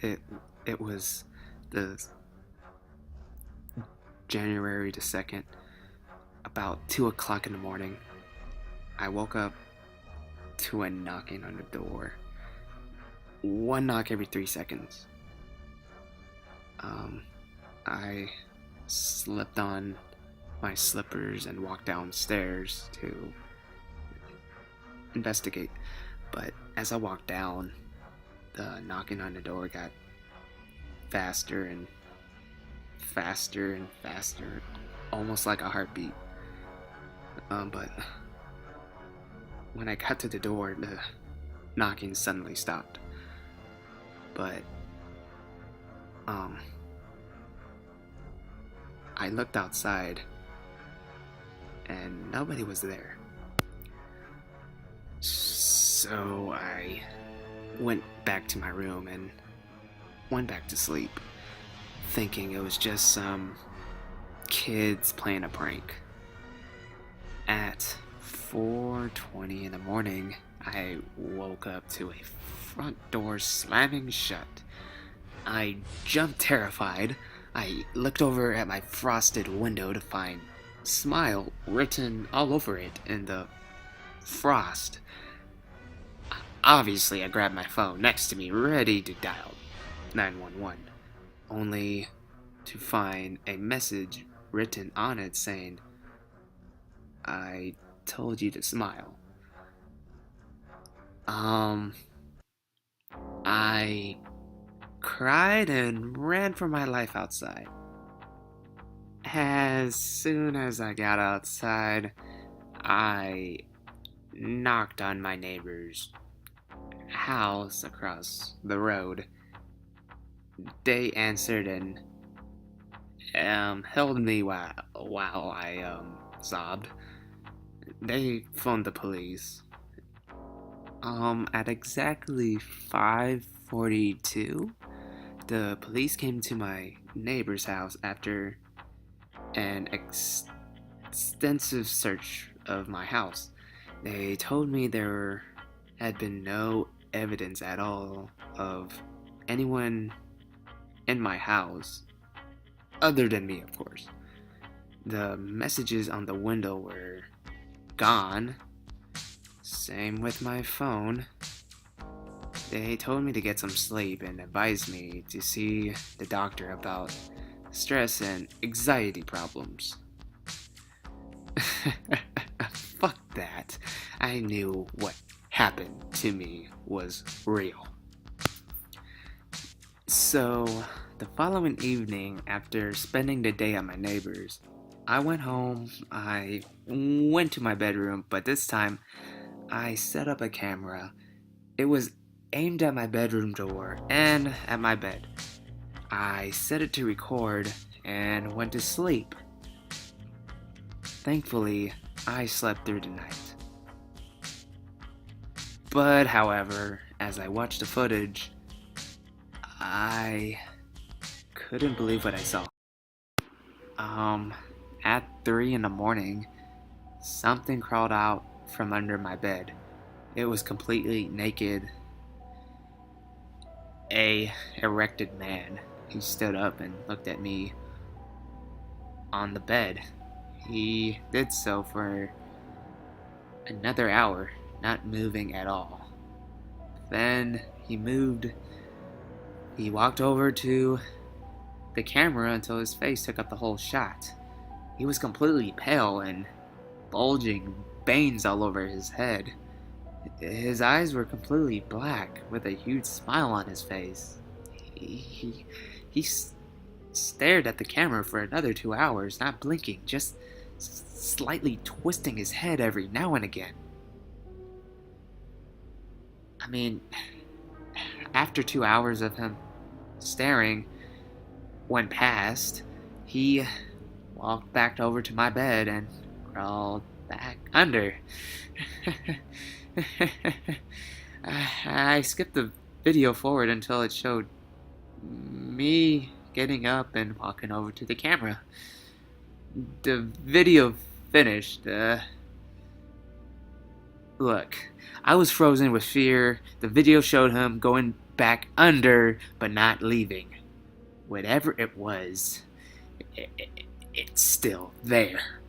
it, it was the January the 2nd, about 2 o'clock in the morning. I woke up to a knocking on the door. One knock every 3 seconds. I slipped on my slippers and walked downstairs to investigate. But as I walked down, the knocking on the door got faster and faster and faster, almost like a heartbeat. But when I got to the door, the knocking suddenly stopped. But I looked outside and nobody was there. So I went back to my room and went back to sleep, thinking it was just some kids playing a prank. At 4:20 in the morning, I woke up to a front door slamming shut. I jumped terrified. I looked over at my frosted window to find "Smile" written all over it in the frost. Obviously, I grabbed my phone next to me, ready to dial 911, only to find a message written on it saying, "I told you to smile." I cried and ran for my life outside. As soon as I got outside, I knocked on my neighbor's house across the road. They answered and held me while I sobbed. They phoned the police. At exactly 5:42, the police came to my neighbor's house after an extensive search of my house. They told me there had been no evidence at all of anyone in my house, other than me, of course. The messages on the window were gone. Same with my phone. They told me to get some sleep and advised me to see the doctor about stress and anxiety problems. Fuck that. I knew what happened to me was real. So, the following evening, after spending the day at my neighbor's, I went home. I went to my bedroom, but this time I set up a camera. It was aimed at my bedroom door and at my bed. I set it to record and went to sleep. Thankfully, I slept through the night. But, however, as I watched the footage, I couldn't believe what I saw. At 3 in the morning, something crawled out from under my bed. It was completely naked. A erected man. He stood up and looked at me on the bed. He did so for another hour, not moving at all. Then he moved. He walked over to the camera until his face took up the whole shot. He was completely pale and bulging veins all over his head. His eyes were completely black with a huge smile on his face. He stared at the camera for another 2 hours, not blinking, just slightly twisting his head every now and again. I mean, after 2 hours of him staring went past, he walked back over to my bed and crawled back under. I skipped the video forward until it showed me getting up and walking over to the camera. The video finished. Look, I was frozen with fear. The video showed him going back under, but not leaving. Whatever it was, it's still there.